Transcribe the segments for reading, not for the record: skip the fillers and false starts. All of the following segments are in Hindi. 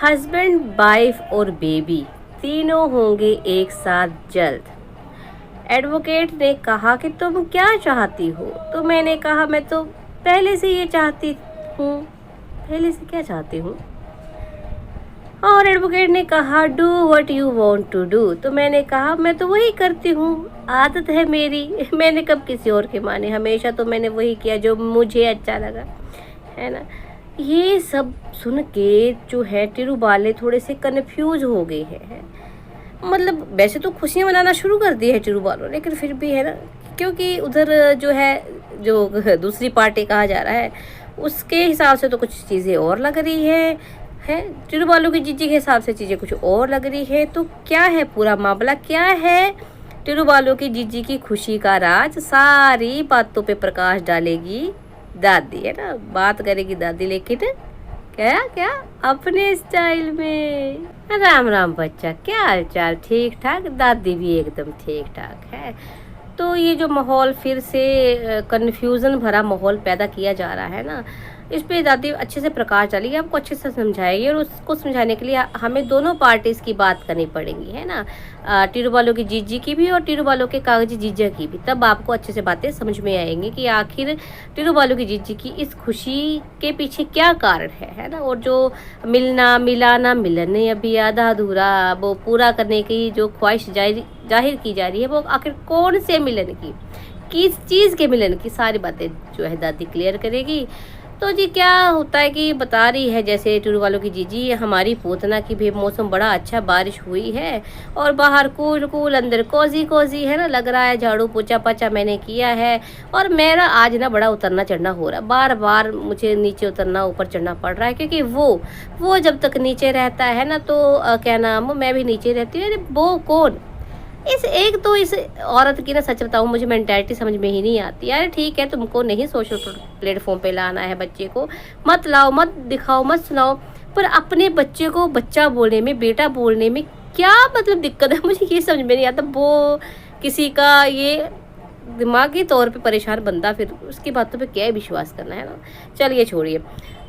हस्बैंड, वाइफ और बेबी तीनों होंगे एक साथ जल्द। एडवोकेट ने कहा कि तुम क्या चाहती हो? तो मैंने कहा मैं तो पहले से ये चाहती हूँ। पहले से क्या चाहती हूँ? और एडवोकेट ने कहा do what you want to do. तो मैंने कहा मैं तो वही करती हूँ, आदत है मेरी। मैंने कब किसी और के माने, हमेशा तो मैंने वही किया जो मुझे अच्छा लगा, है ना। ये सब सुन के जो है टिरू वाले थोड़े से कन्फ्यूज हो गए हैं। मतलब वैसे तो खुशियाँ मनाना शुरू कर दी है टिरू वालों, लेकिन फिर भी है ना, क्योंकि उधर जो है जो दूसरी पार्टी कहा जा रहा है उसके हिसाब से तो कुछ चीज़ें और लग रही है टिरू वालों की जीजी के हिसाब से चीज़ें कुछ और लग रही है। तो क्या है पूरा मामला, क्या है टिरू वालों की जीजी की खुशी का राज, सारी बातों पे प्रकाश डालेगी दादी, है ना। बात करेगी दादी, लेकिन क्या क्या अपने स्टाइल में। राम राम बच्चा, क्या हाल चाल? ठीक ठाक? दादी भी एकदम ठीक ठाक है। तो ये जो माहौल फिर से कन्फ्यूज़न भरा माहौल पैदा किया जा रहा है ना, इस पे दादी अच्छे से प्रकाश डालेगी, आपको अच्छे से समझाएगी। और उसको समझाने के लिए हमें दोनों पार्टीज़ की बात करनी पड़ेगी, है ना। टिरू वालों की जीजी की भी और टिरू वालों के कागजी जीजा की भी। तब आपको अच्छे से बातें समझ में आएंगी कि आखिर टिरू वालों की जीजी की इस खुशी के पीछे क्या कारण है ना। और जो मिलना मिलाना मिलन अभी आधा अधूरा, वो पूरा करने की जो ख्वाहिश जाहिर की जा रही है, वो आखिर कौन से मिलन की, किस चीज़ के मिलन की, सारी बातें जो है दादी क्लियर करेगी। तो जी क्या होता है कि बता रही है जैसे टिरू वालों की जीजी, हमारी पूतना की भी मौसम बड़ा अच्छा, बारिश हुई है और बाहर कूल कूल, अंदर कोजी कोजी, है ना, लग रहा है। झाड़ू पोछा पाछा मैंने किया है और मेरा आज ना बड़ा उतरना चढ़ना हो रहा है, बार बार मुझे नीचे उतरना ऊपर चढ़ना पड़ रहा है, क्योंकि वो जब तक नीचे रहता है ना तो क्या नाम, मैं भी नीचे रहती हूँ। अरे वो कौन, इस औरत की ना, सच बताऊं मुझे मेंटालिटी समझ में ही नहीं आती यार। ठीक है, तुमको नहीं सोशल प्लेटफॉर्म पे लाना है बच्चे को, मत लाओ, मत दिखाओ, मत सुनाओ, पर अपने बच्चे को बच्चा बोलने में, बेटा बोलने में क्या मतलब दिक्कत है? मुझे ये समझ में नहीं आता। वो किसी का ये दिमागी तौर पे परेशान बंदा, फिर उसकी बातों पे क्या विश्वास करना, है ना। चलिए छोड़िए।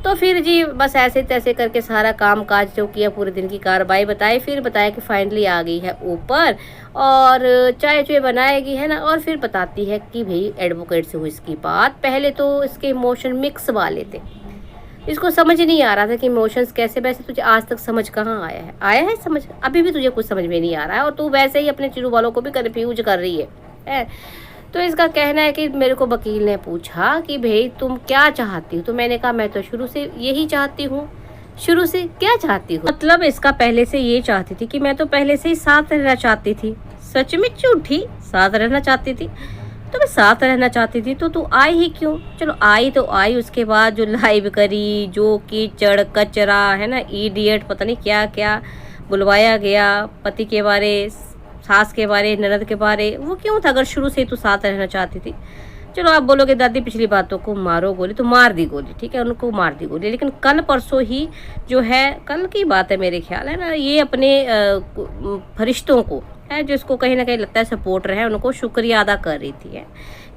तो फिर जी बस ऐसे तैसे करके सारा काम काज जो किया, पूरे दिन की कार्रवाई बताई, फिर बताया कि फाइनली आ गई है ऊपर और चाय चुए बनाएगी, है ना। और फिर बताती है कि भाई एडवोकेट से हुई इसकी बात। पहले तो इसके इमोशन मिक्स वाले थे, इसको समझ नहीं आ रहा था कि इमोशंस कैसे। वैसे तुझे आज तक समझ कहाँ आया है समझ, अभी भी तुझे कुछ समझ में नहीं आ रहा है और तू वैसे ही अपने चिरू वालों को भी कन्फ्यूज कर रही है। तो इसका कहना है कि मेरे को वकील ने पूछा कि भाई तुम क्या चाहती हो? तो मैंने कहा मैं तो शुरू से यही चाहती हूँ। शुरू से क्या चाहती हूँ? मतलब इसका पहले से ये चाहती थी कि मैं तो पहले से ही साथ रहना चाहती थी। सच में झूठी, साथ रहना चाहती थी। तो मैं साथ रहना चाहती थी तो तू आई ही क्यों? चलो आई तो आई, उसके बाद जो लाइव करी, जो कीचड़ कचरा, है ना, इडियट, पता नहीं क्या क्या बुलवाया गया, पति के बारे, सास के बारे, ननद के बारे, वो क्यों था अगर शुरू से ही तू साथ रहना चाहती थी? चलो आप बोलोगे दादी पिछली बातों को मारो गोली, तो मार दी गोली, ठीक है, उनको मार दी गोली। लेकिन कल परसों ही जो है, कल की बात है मेरे ख्याल, है ना, ये अपने फरिश्तों को है, जिसको कहीं ना कहीं लगता है सपोर्टर है, उनको शुक्रिया अदा कर रही थी है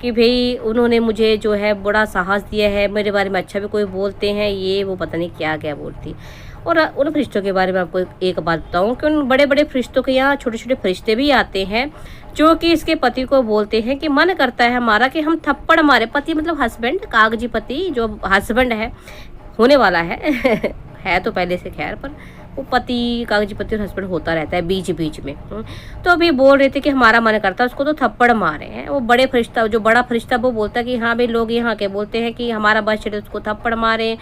कि भाई उन्होंने मुझे जो है बड़ा साहस दिया है, मेरे बारे में अच्छा भी कोई बोलते हैं, ये वो पता नहीं क्या क्या बोलती। और उन फरिश्तों के बारे में आपको एक बात बताऊं कि उन बड़े बड़े फरिश्तों के यहाँ छोटे छोटे फरिश्ते भी आते हैं जो कि इसके पति को बोलते हैं कि मन करता है हमारा कि हम थप्पड़ मारे। पति मतलब हस्बैंड, कागजी पति जो हस्बैंड है, होने वाला है है तो पहले से, खैर, पर वो पति, कागजी पति और हस्बैंड होता रहता है बीच बीच में। तो अभी बोल रहे थे कि हमारा मन करता है उसको तो थप्पड़ मारे हैं। वो बड़े फरिश्ता, जो बड़ा फरिश्ता, वो बोलता है कि हाँ भाई, लोग यहाँ के बोलते हैं कि हमारा बस चले उसको थप्पड़ मारे,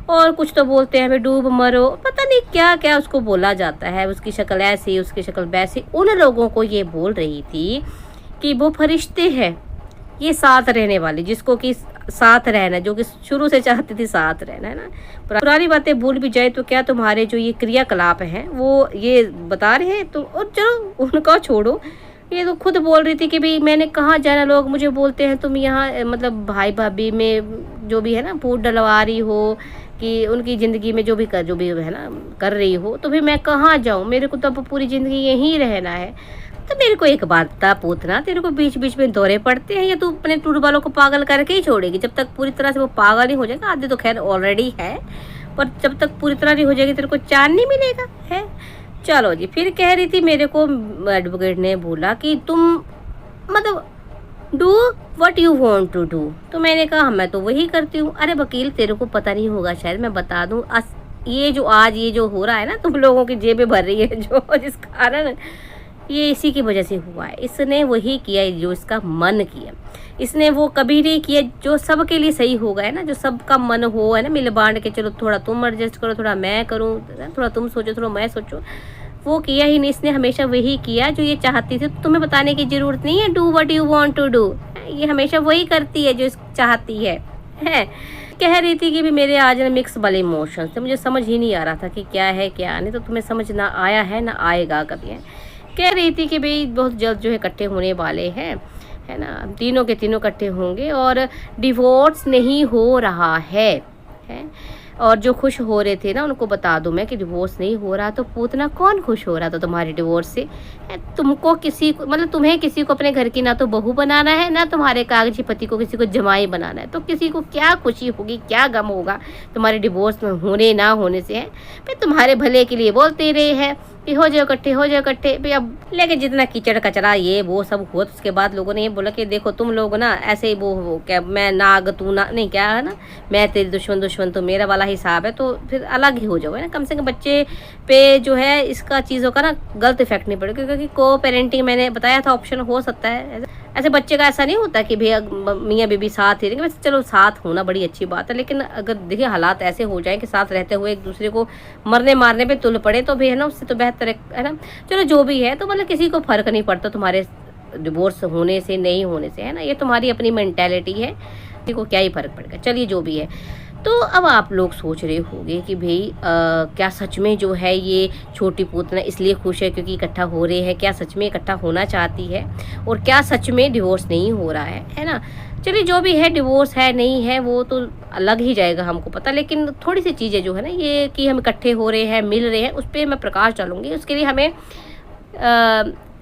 और कुछ तो बोलते हैं हमें डूब मरो, पता नहीं क्या क्या उसको बोला जाता है, उसकी शक्ल ऐसी, उसकी शक्ल वैसी। उन लोगों को ये बोल रही थी कि वो फरिश्ते हैं, ये साथ रहने वाले, जिसको कि साथ रहना, जो कि शुरू से चाहती थी साथ रहना, है ना। पुरानी बातें भूल भी जाए तो क्या तुम्हारे जो ये क्रियाकलाप हैं वो ये बता रहे हैं। तो और चलो उनका छोड़ो, ये तो खुद बोल रही थी कि भाई मैंने कहाँ जाना, लोग मुझे बोलते हैं तुम यहाँ मतलब भाई भाभी में जो भी है ना फूट डलवा रही हो, कि उनकी ज़िंदगी में जो भी है ना कर रही हो, तो फिर मैं कहाँ जाऊँ, मेरे को तो अब पूरी ज़िंदगी यहीं रहना है। तो मेरे को एक बात बता पूतना, तेरे को बीच बीच में दौरे पड़ते हैं या तू अपने टूर वालों को पागल करके ही छोड़ेगी? जब तक पूरी तरह से वो पागल नहीं हो जाएगा, आधे तो खैर ऑलरेडी है, पर जब तक पूरी तरह नहीं हो जाएगी तेरे को चैन नहीं मिलेगा है। चलो जी, फिर कह रही थी मेरे को, एडवोकेट ने बोला कि तुम मतलब do what you want to do. तो मैंने कहा मैं तो वही करती हूँ। अरे वकील तेरे को पता नहीं होगा शायद, मैं बता दूँ, ये जो आज ये जो हो रहा है ना, तुम लोगों की जेबें भर रही है जो जिस कारण ये इसी की वजह से हुआ है। इसने वही किया जो इसका मन किया, इसने वो कभी नहीं किया जो सबके लिए सही होगा है ना, जो सबका मन हो है ना, मिल बांट के चलो थोड़ा तुम एडजस्ट करो, थोड़ा मैं करूँ, थोड़ा तुम सोचो, थोड़ा मैं सोचूं, वो किया ही नहीं। इसने हमेशा वही किया जो ये चाहती थी। तो तुम्हें बताने की जरूरत नहीं है, do what you want to do. ये हमेशा वही करती है जो चाहती है। कह रही थी कि भी मेरे आज ना मिक्स वाले इमोशंस थे, मुझे समझ ही नहीं आ रहा था कि क्या है क्या नहीं। तो तुम्हें समझ ना आया है ना आएगा कभी है। कह रही थी कि भाई बहुत जल्द जो है इकट्ठे होने वाले हैं, है ना, तीनों के तीनों इकट्ठे होंगे और डिवोर्स नहीं हो रहा है। और जो खुश हो रहे थे ना, उनको बता दूं मैं कि डिवोर्स नहीं हो रहा। तो पूतना कौन खुश हो रहा था तुम्हारे डिवोर्स से? तुमको किसी को मतलब तुम्हें किसी को अपने घर की ना तो बहू बनाना है, ना तुम्हारे कागजी पति को किसी को जमाई बनाना है। तो किसी को क्या खुशी होगी, क्या गम होगा तुम्हारे डिवोर्स में होने ना होने से? है भाई, तुम्हारे भले के लिए बोलते रहे हैं कि हो जाओ इकट्ठे, हो जाओ इकट्ठे भाई। अब लेकिन जितना कीचड़ कचरा ये वो सब हुआ, तो उसके बाद लोगों ने ये बोला कि देखो तुम लोग ना ऐसे ही वो क्या, मैं नाग तू ना, नहीं क्या है ना, मैं तेरी दुश्मन दुश्मन तो मेरा वाला हिसाब है। तो फिर अलग ही हो जाओ है ना, कम से कम बच्चे पे जो है इसका चीज़ों का ना गलत इफेक्ट नहीं पड़ेगा। क्योंकि को पेरेंटिंग मैंने बताया था ऑप्शन हो सकता है। ऐसे बच्चे का ऐसा नहीं होता कि भैया मियाँ बीबी साथ ही रहेंगे। वैसे चलो साथ होना बड़ी अच्छी बात है, लेकिन अगर देखिए हालात ऐसे हो जाए कि साथ रहते हुए एक दूसरे को मरने मारने पे तुल पड़े तो भी है ना, उससे तो बेहतर है ना। चलो जो भी है, तो मतलब किसी को फर्क नहीं पड़ता तुम्हारे डिवोर्स होने से नहीं होने से, है ना। ये तुम्हारी अपनी मेंटेलिटी है, किसी को क्या ही फर्क पड़ेगा। चलिए जो भी है। तो अब आप लोग सोच रहे होंगे कि भाई क्या सच में जो है ये छोटी पूतना इसलिए खुश है क्योंकि इकट्ठा हो रहे हैं? क्या सच में इकट्ठा होना चाहती है? और क्या सच में डिवोर्स नहीं हो रहा है ना। चलिए जो भी है, डिवोर्स है नहीं है वो तो अलग ही जाएगा, हमको पता। लेकिन थोड़ी सी चीज़ें जो है ना, ये कि हम इकट्ठे हो रहे हैं, मिल रहे हैं, उस पर मैं प्रकाश डालूंगी। उसके लिए हमें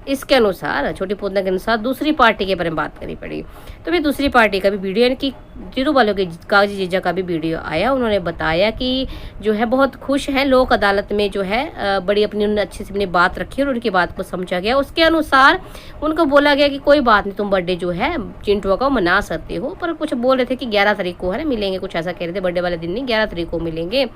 इसके अनुसार, छोटी पूतना के अनुसार दूसरी पार्टी के बारे में बात करनी पड़ी। तो फिर दूसरी पार्टी का भी वीडियो, यानी कि जीरो वालों के कागजी जीजा का भी वीडियो आया। उन्होंने बताया कि जो है बहुत खुश हैं, लोक अदालत में जो है बड़ी अपनी उन्होंने अच्छे से अपनी बात रखी और उनकी बात को समझा गया। उसके अनुसार उनको बोला गया कि कोई बात नहीं, तुम बर्थडे जो है चिंटुआ का मना सकते हो। पर कुछ बोल रहे थे कि 11 तारीख को है ना मिलेंगे, कुछ ऐसा कह रहे थे, बर्थडे वाले दिन नहीं 11 तारीख को मिलेंगे।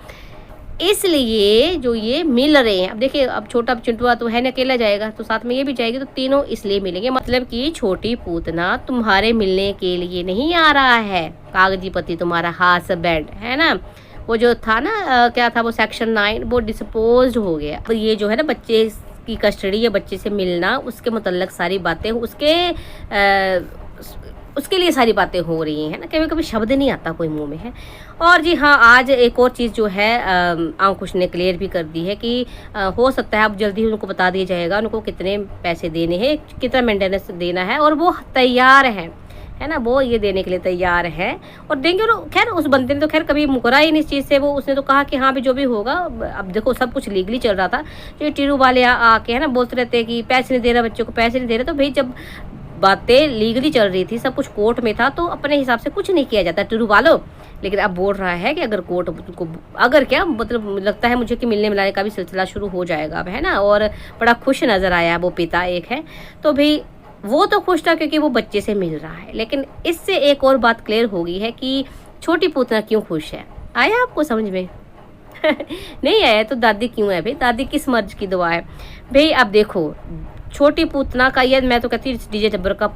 इसलिए जो ये मिल रहे हैं, अब देखिए अब छोटा चिंटुआ तो है ना, अकेला जाएगा तो साथ में ये भी जाएगी, तो तीनों इसलिए मिलेंगे। मतलब कि छोटी पूतना तुम्हारे मिलने के लिए नहीं आ रहा है, कागजी पति तुम्हारा हस्बैंड है ना, वो जो था ना क्या था वो सेक्शन 9 वो डिस्पोज हो गया। तो ये जो है ना बच्चे की कस्टडी या बच्चे से मिलना, उसके मुतल्लक सारी बातें उसके लिए सारी बातें हो रही हैं ना। कभी कभी शब्द नहीं आता कोई मुंह में है। और जी हाँ, आज एक और चीज़ जो है अंकुश ने क्लियर भी कर दी है कि हो सकता है अब जल्दी ही उनको बता दिया जाएगा उनको कितने पैसे देने हैं, कितना मेंटेनेंस देना है, और वो तैयार हैं, है ना, वो ये देने के लिए तैयार है और देंगे। और खैर उस बंदे ने तो खैर कभी मुकरा ही नहीं इस चीज़ से, वो उसने तो कहा कि हाँ भी जो भी होगा। अब देखो सब कुछ लीगली चल रहा था। जो टीरू वाले आके है ना बोलते रहते कि पैसे नहीं दे रहा, बच्चों को पैसे नहीं दे रहे। तो भाई जब बातें लीगली चल रही थी, सब कुछ कोर्ट में था, तो अपने हिसाब से कुछ नहीं किया जाता टीरू वालों। लेकिन अब बोल रहा है कि अगर कोर्ट को अगर क्या मतलब लगता है मुझे कि मिलने मिलाने का भी सिलसिला शुरू हो जाएगा अब, है ना। और बड़ा खुश नज़र आया वो पिता एक है, तो भाई वो तो खुश था क्योंकि वो बच्चे से मिल रहा है। लेकिन इससे एक और बात क्लियर हो गई है कि छोटी पूतना क्यों खुश है। आया आपको समझ में? नहीं आया तो दादी क्यों है भाई? दादी किस मर्ज की दुआ है भाई? अब देखो छोटी पूतना का, ये मैं तो कहती हूँ डीजे टब्बर का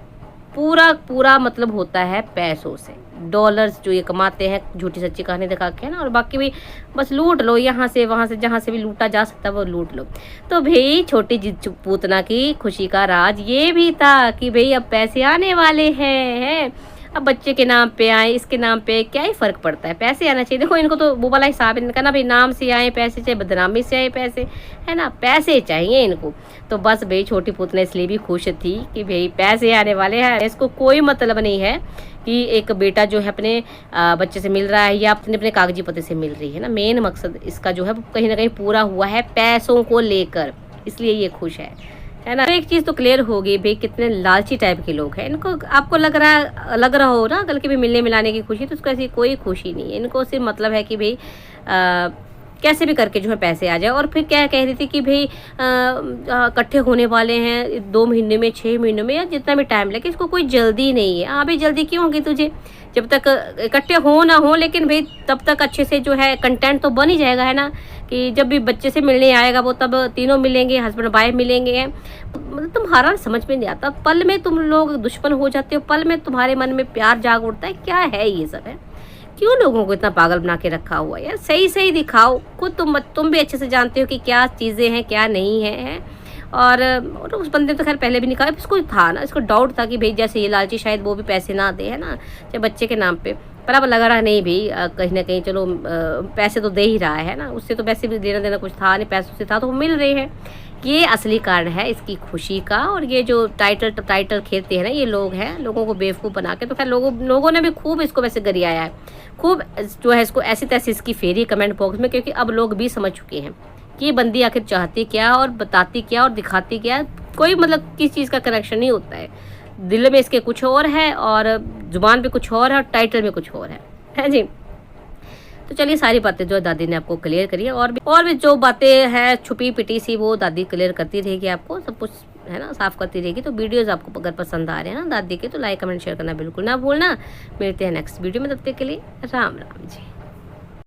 पूरा मतलब होता है पैसों से, डॉलर्स जो ये कमाते हैं, झूठी सच्ची कहानी दिखा के, है ना। और बाकी भी बस लूट लो, यहाँ से वहाँ से, जहाँ से भी लूटा जा सकता है वो लूट लो। तो भाई छोटी पूतना की खुशी का राज ये भी था कि भाई अब पैसे आने वाले हैं। अब बच्चे के नाम पे आए, इसके नाम पे क्या ही फर्क पड़ता है, पैसे आना चाहिए। देखो इनको तो वो वाला हिसाब है इनका ना भाई, नाम से आए पैसे, चाहे बदनामी से आए पैसे, है ना, पैसे चाहिए इनको। तो बस भाई छोटी पूतना इसलिए भी खुश थी कि भाई पैसे आने वाले हैं। इसको कोई मतलब नहीं है कि एक बेटा जो है अपने बच्चे से मिल रहा है या अपने कागजी पति से मिल रही है ना। मेन मकसद इसका जो है कहीं ना कहीं पूरा हुआ है पैसों को लेकर, इसलिए ये खुश है है ना। तो एक चीज़ तो क्लियर होगी भाई, कितने लालची टाइप के लोग हैं। इनको आपको लग रहा हो ना कल के भी मिलने मिलाने की खुशी, तो उसको ऐसी कोई खुशी नहीं है। इनको सिर्फ मतलब है कि भाई कैसे भी करके जो है पैसे आ जाए। और फिर क्या कह रही थी कि भाई इकट्ठे होने वाले हैं 2 महीने में, 6 महीनों में, या जितना भी टाइम लगे, इसको कोई जल्दी नहीं है। हाँ भाई, जल्दी क्यों होगी तुझे? जब तक इकट्ठे हो ना हो, लेकिन भाई तब तक अच्छे से जो है कंटेंट तो बन ही जाएगा, है ना। कि जब भी बच्चे से मिलने आएगा वो, तब तीनों मिलेंगे, हस्बैंड वाइफ मिलेंगे। मतलब तुम्हारा समझ में नहीं आता, पल में तुम लोग दुश्मन हो जाते हो, पल में तुम्हारे मन में प्यार जाग उठता है। क्या है ये सब, है? क्यों लोगों को इतना पागल बना के रखा हुआ है यार? सही सही दिखाओ खुद। तुम भी अच्छे से जानते हो कि क्या चीज़ें हैं क्या नहीं है। और उस बंदे तो खैर पहले भी नहीं कहा, इसको था ना, इसको डाउट था कि भाई जैसे ये लालची शायद वो भी पैसे ना दे, है ना, चाहे बच्चे के नाम पे। पर अब लग रहा नहीं भाई, कहीं ना कहीं चलो पैसे तो दे ही रहा है ना, उससे तो पैसे भी देना देना कुछ था नहीं, पैसों से था तो वो मिल रहे हैं। ये असली कारण है इसकी खुशी का। और ये जो टाइटल खेलते हैं ना ये लोग हैं, लोगों को बेवकूफ़ बना के। तो खैर लोगों ने भी खूब इसको वैसे गरियाया है, खूब जो है इसको ऐसी तैसी इसकी फेरी कमेंट बॉक्स में, क्योंकि अब लोग भी समझ चुके हैं कि ये बंदी आखिर चाहती क्या और बताती क्या और दिखाती क्या। कोई मतलब किस चीज़ का कनेक्शन नहीं होता है। दिल में इसके कुछ और है और जुबान पे कुछ और है और टाइटल में कुछ और है जी। तो चलिए, सारी बातें जो दादी ने आपको क्लियर करी है, और भी जो बातें हैं छुपी पिटी सी, वो दादी क्लियर करती रहेगी आपको, सब कुछ है ना साफ करती रहेगी। तो वीडियोस आपको अगर पसंद आ रहे हैं ना दादी के, तो लाइक कमेंट शेयर करना बिल्कुल ना भूलना। मिलते हैं नेक्स्ट वीडियो में, तब तक के लिए राम राम जी।